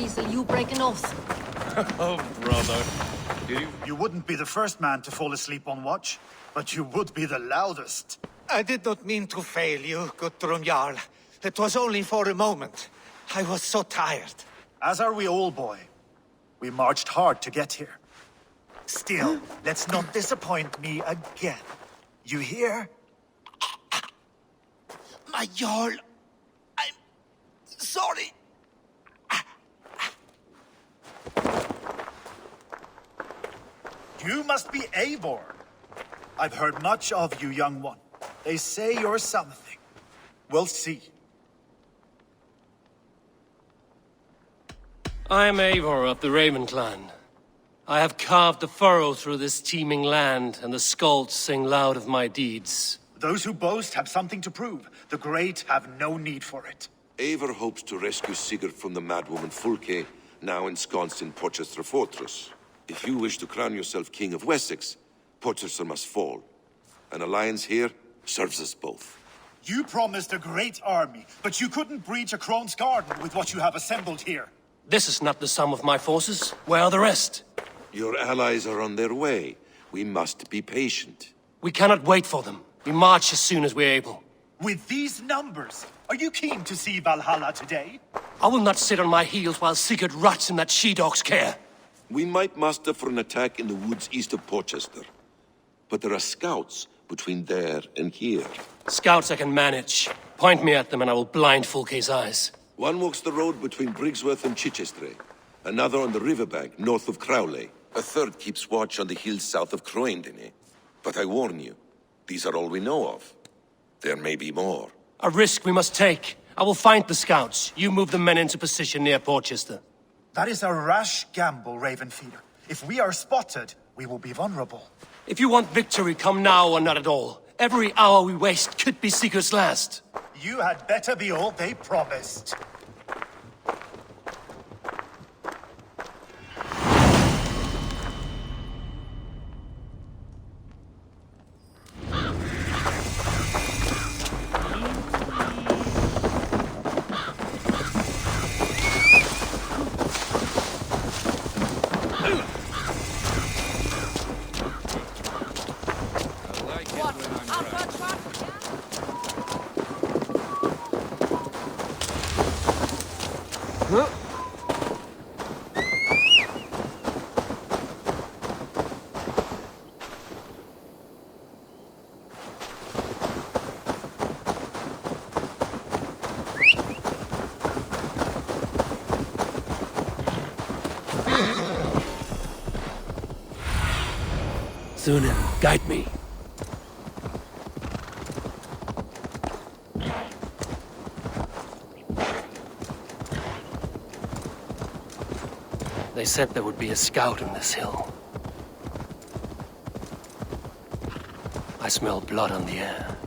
weasel, you break an oath. Oh, brother. You wouldn't be the first man to fall asleep on watch, but you would be the loudest. I did not mean to fail you, Gudrun Jarl. It was only for a moment. I was so tired. As are we all, boy. We marched hard to get here. Still, let's not disappoint me again. You hear? My Jarl, I'm sorry. You must be Eivor. I've heard much of you, young one. They say you're something. We'll see. I am Eivor of the Raven clan. I have carved a furrow through this teeming land, and the skulls sing loud of my deeds. Those who boast have something to prove. The great have no need for it. Eivor hopes to rescue Sigurd from the madwoman Fulke, now ensconced in Porchester Fortress. If you wish to crown yourself King of Wessex, Porchester must fall. An alliance here serves us both. You promised a great army, but you couldn't breach a Crone's garden with what you have assembled here. This is not the sum of my forces. Where are the rest? Your allies are on their way. We must be patient. We cannot wait for them. We march as soon as we're able. With these numbers, are you keen to see Valhalla today? I will not sit on my heels while Sigurd rots in that she-dog's care. We might muster for an attack in the woods east of Porchester. But there are scouts between there and here. Scouts I can manage. Point me at them and I will blind Fulke's eyes. One walks the road between Briggsworth and Chichester. Another on the riverbank north of Crowley. A third keeps watch on the hills south of Croendene. But I warn you, these are all we know of. There may be more. A risk we must take. I will find the scouts. You move the men into position near Porchester. That is a rash gamble, Ravenfeeder. If we are spotted, we will be vulnerable. If you want victory, come now or not at all. Every hour we waste could be Sigurd's last. You had better be all they promised. Sunan, guide me. They said there would be a scout on this hill. I smell blood on the air.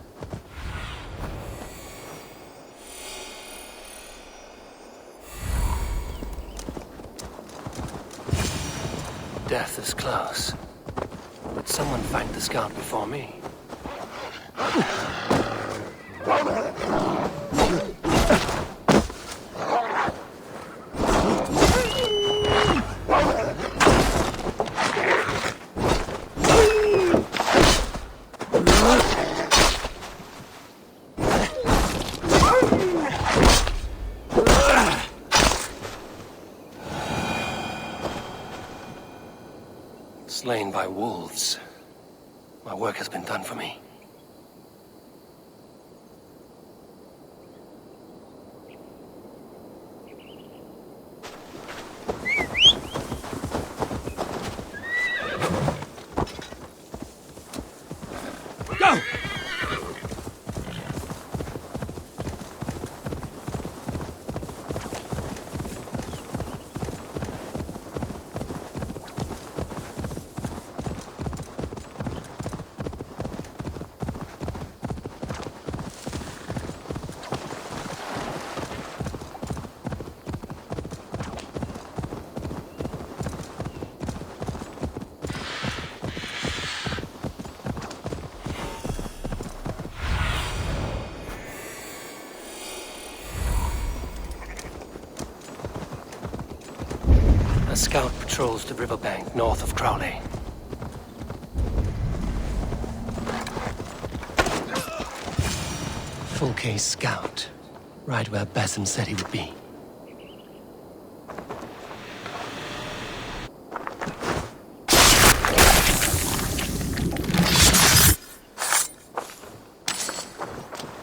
Death is close. But someone find the scout before me. Slain by wolves. My work has been done for me. Go! A scout patrols the riverbank north of Crowley. Full case scout. Right where Basim said he would be.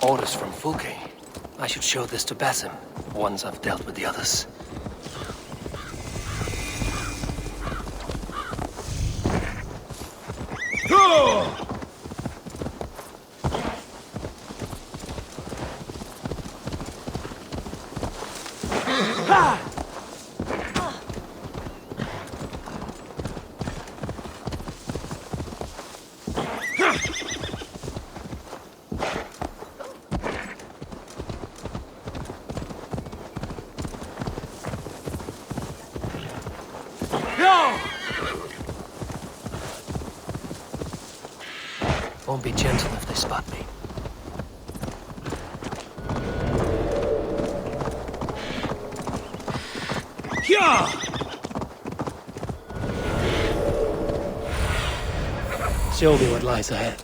Orders from Fulke. I should show this to Basim, once I've dealt with the others. Won't be gentle if they spot me. Show me what lies ahead.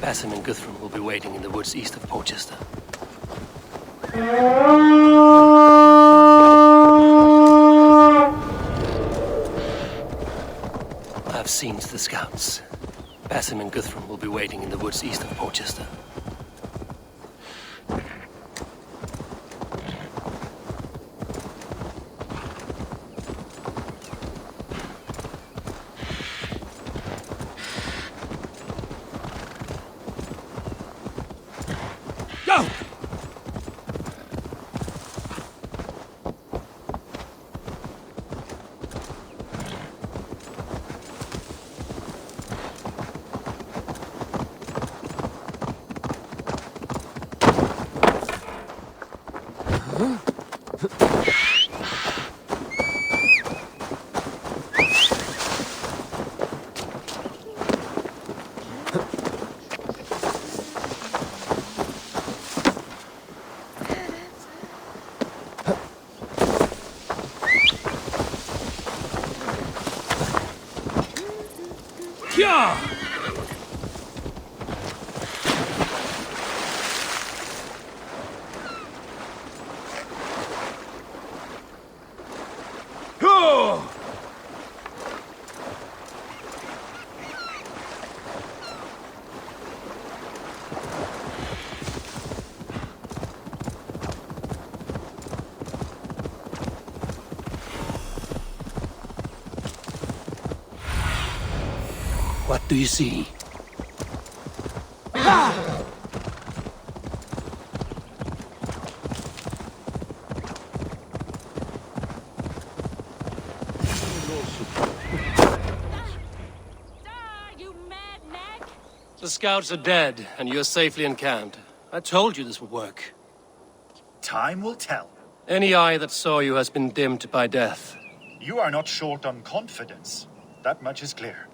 Basim and Guthrum will be waiting in the woods east of Porchester. I've seen to the scouts. Basim and Guthrum will be waiting in the woods east of Porchester. What do you see? The scouts are dead, and you're safely encamped. I told you this would work. Time will tell. Any eye that saw you has been dimmed by death. You are not short on confidence. That much is clear.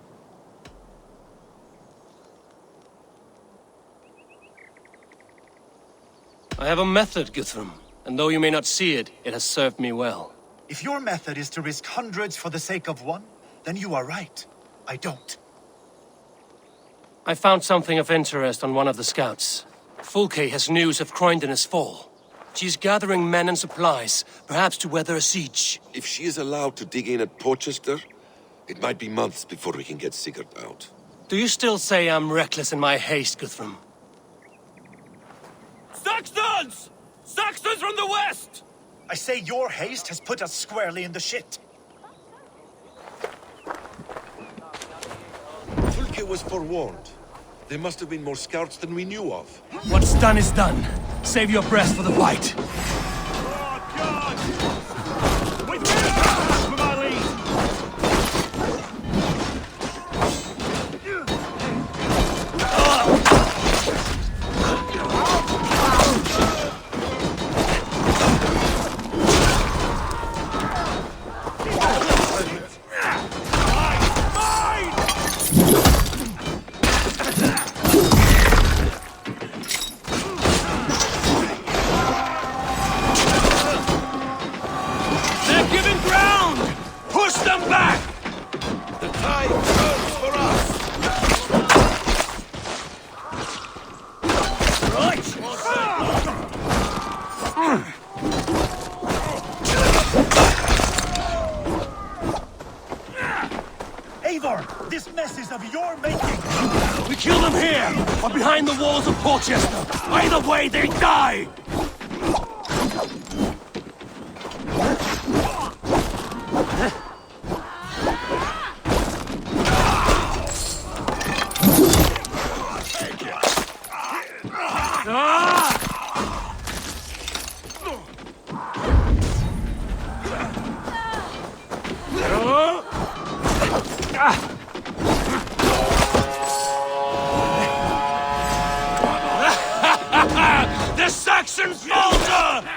I have a method, Guthrum, and though you may not see it, it has served me well. If your method is to risk hundreds for the sake of one, then you are right. I don't. I found something of interest on one of the scouts. Fulke has news of Croydon's fall. She's gathering men and supplies, perhaps to weather a siege. If she is allowed to dig in at Porchester, it might be months before we can get Sigurd out. Do you still say I'm reckless in my haste, Guthrum? Saxons! Saxons from the west! I say your haste has put us squarely in the shit. Fulke was forewarned. There must have been more scouts than we knew of. What's done is done. Save your breath for the fight. Oh, God! With my lead! Eivor, this mess is of your making! We kill them here, or behind the walls of Porchester. Either way, they die! The Saxons falter!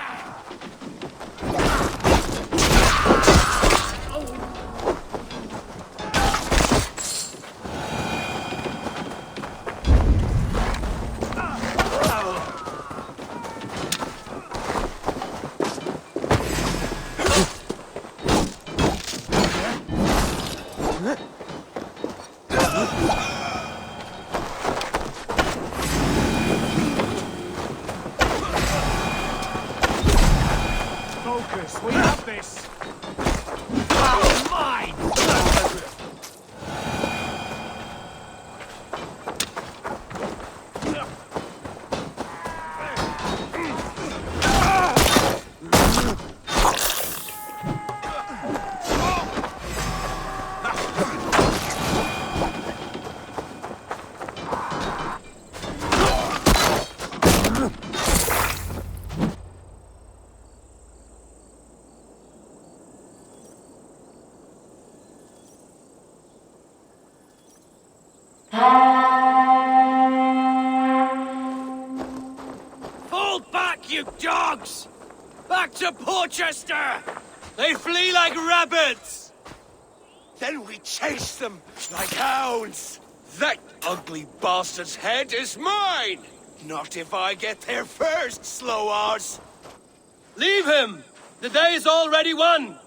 Focus, we have this! Oh, mine! Fall back, you dogs! Back to Porchester! They flee like rabbits! Then we chase them like hounds. That ugly bastard's head is mine! Not if I get there first, slow-arse! Leave him! The day is already won!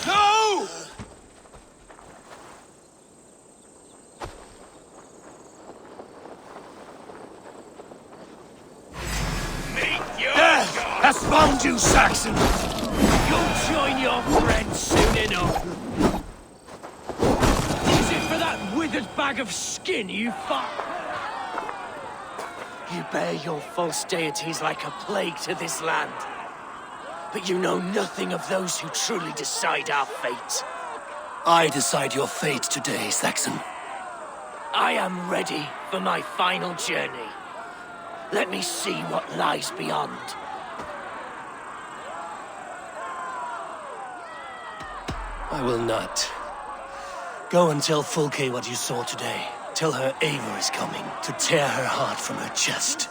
No! Death has found you, Saxon! You'll join your friends soon enough! Is it for that withered bag of skin you fought? You bear your false deities like a plague to this land. But you know nothing of those who truly decide our fate. I decide your fate today, Saxon. I am ready for my final journey. Let me see what lies beyond. I will not. Go and tell Fulke what you saw today. Tell her Eivor is coming to tear her heart from her chest.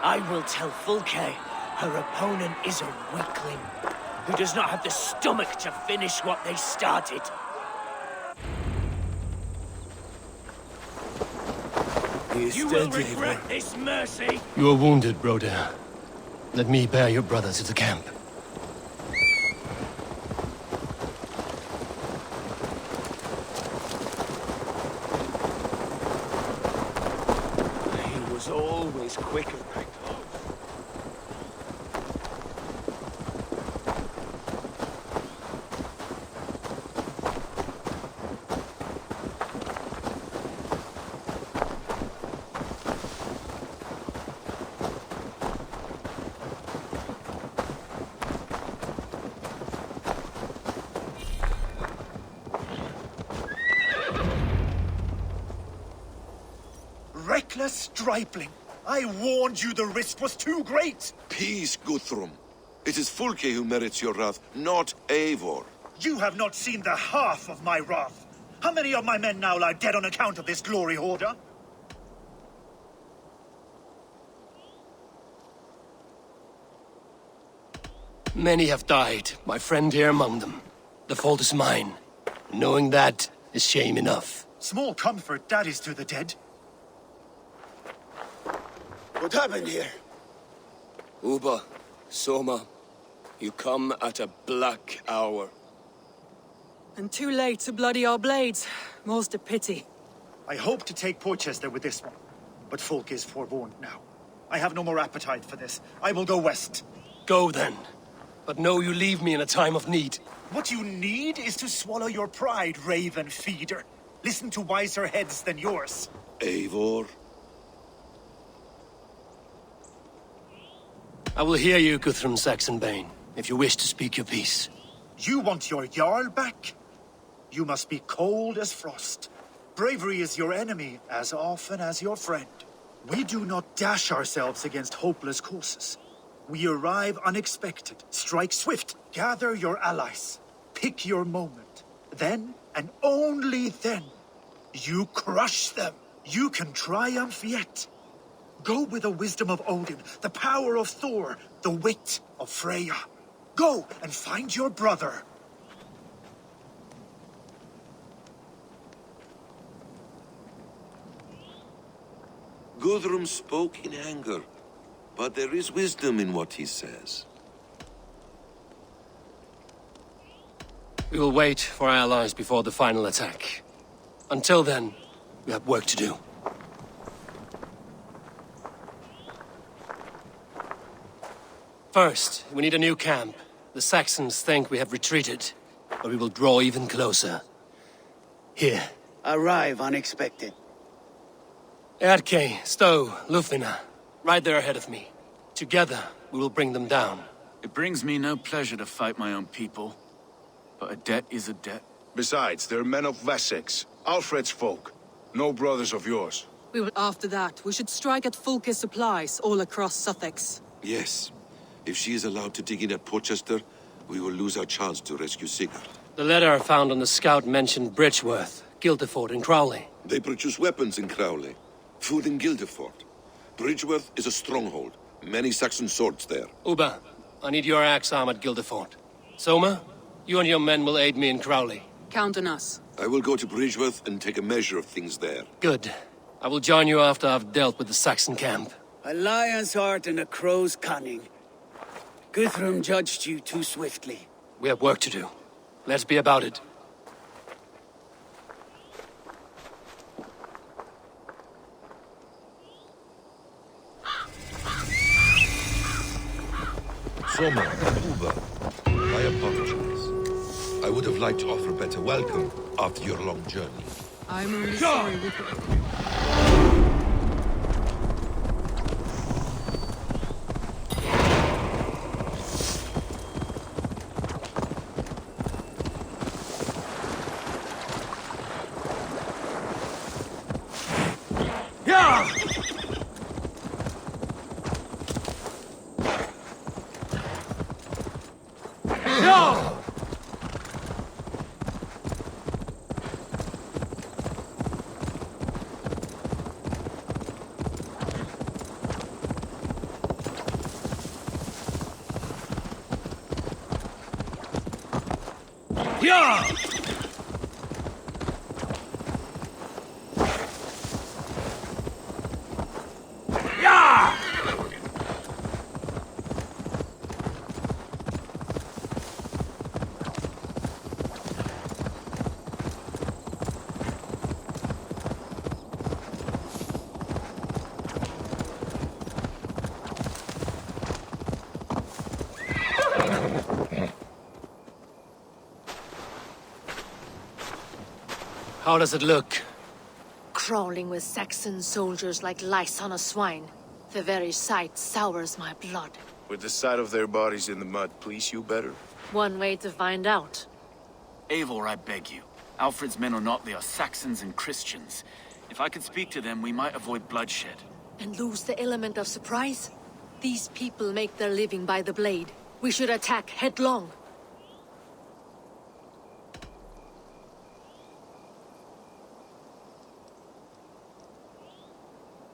I will tell Fulke her opponent is a weakling who does not have the stomach to finish what they started. You will regret this, Mercy! You are wounded, Broder. Let me bear your brother to the camp. He was always quicker. Reckless stripling! I warned you the risk was too great! Peace, Guthrum. It is Fulke who merits your wrath, not Eivor. You have not seen the half of my wrath. How many of my men now lie dead on account of this glory hoarder? Many have died, my friend here among them. The fault is mine. Knowing that is shame enough. Small comfort that is to the dead. What happened here? Uba, Soma, you come at a black hour. And too late to bloody our blades. Most a pity. I hope to take Porchester with this one, but Folk is forewarned now. I have no more appetite for this. I will go west. Go then. But know you leave me in a time of need. What you need is to swallow your pride, raven feeder. Listen to wiser heads than yours. Eivor? I will hear you, Guthrum Saxonbane, if you wish to speak your piece. You want your Jarl back? You must be cold as frost. Bravery is your enemy as often as your friend. We do not dash ourselves against hopeless courses. We arrive unexpected, strike swift, gather your allies, pick your moment. Then, and only then, you crush them. You can triumph yet. Go with the wisdom of Odin, the power of Thor, the wit of Freya. Go and find your brother. Guthrum spoke in anger, but there is wisdom in what he says. We will wait for our allies before the final attack. Until then, we have work to do. First, we need a new camp. The Saxons think we have retreated, but we will draw even closer. Here. Arrive unexpected. Erke, Stowe, Lufina, right there ahead of me. Together, we will bring them down. It brings me no pleasure to fight my own people, but a debt is a debt. Besides, they're men of Wessex, Alfred's folk, no brothers of yours. After that, we should strike at Fulke's supplies all across Sussex. Yes. If she is allowed to dig in at Porchester, we will lose our chance to rescue Sigurd. The letter found on the scout mentioned Bridgeworth, Guildeford, and Crowley. They produce weapons in Crowley, food in Guildeford. Bridgeworth is a stronghold. Many Saxon swords there. Uba, I need your axe arm at Guildeford. Soma, you and your men will aid me in Crowley. Count on us. I will go to Bridgeworth and take a measure of things there. Good. I will join you after I've dealt with the Saxon camp. A lion's heart and a crow's cunning. Guthrum judged you too swiftly. We have work to do. Let's be about it. Soma, Uba, I apologize. I would have liked to offer a better welcome after your long journey. I'm only sorry we could... Yeah! Yeah! How does it look? Crawling with Saxon soldiers like lice on a swine. The very sight sours my blood. With the sight of their bodies in the mud, please you better? One way to find out. Eivor, I beg you. Alfred's men are not, they are Saxons and Christians. If I could speak to them, we might avoid bloodshed. And lose the element of surprise? These people make their living by the blade. We should attack headlong.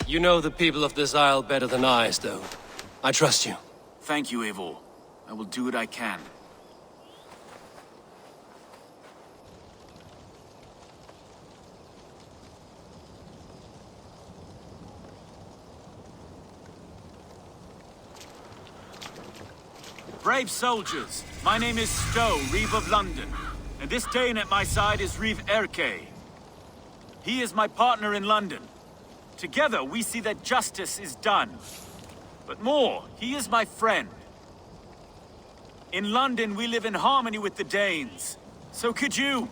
You know the people of this isle better than I, though. I trust you. Thank you, Eivor. I will do what I can. Brave soldiers, my name is Stowe, Reeve of London, and this Dane at my side is Reeve Erke. He is my partner in London. Together, we see that justice is done. But more, he is my friend. In London, we live in harmony with the Danes. So could you.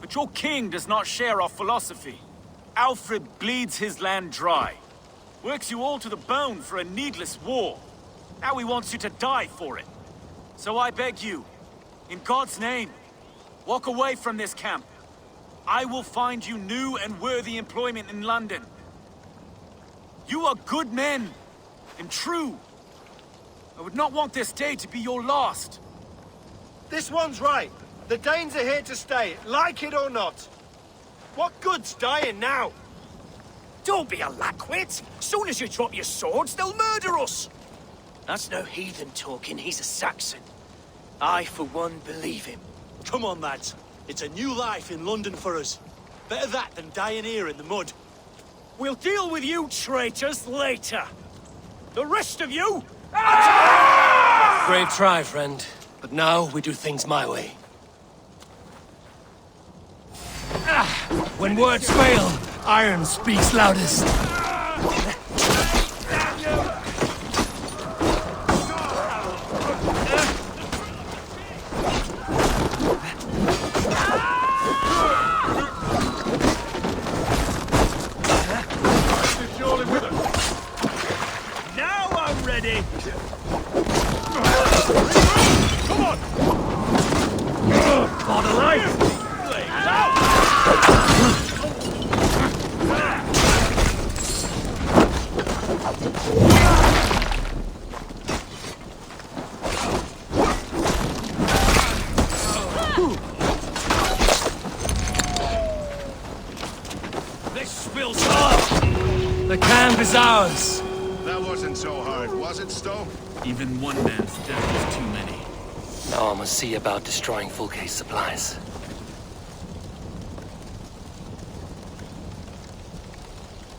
But your king does not share our philosophy. Alfred bleeds his land dry. Works you all to the bone for a needless war. Now he wants you to die for it. So I beg you, in God's name, walk away from this camp. I will find you new and worthy employment in London. You are good men, and true. I would not want this day to be your last. This one's right. The Danes are here to stay, like it or not. What good's dying now? Don't be a lackwit! Soon as you drop your swords, they'll murder us! That's no heathen talking, he's a Saxon. I, for one, believe him. Come on, lads. It's a new life in London for us. Better that than dying here in the mud. We'll deal with you traitors later. The rest of you... Brave try, friend. But now we do things my way. When words fail, iron speaks loudest. Now I'm ready! Come on! For the light! This spills off! The camp is ours. That wasn't so hard, was it, Stowe? Even one man's death is too many. Now I must see about destroying Fulke's supplies.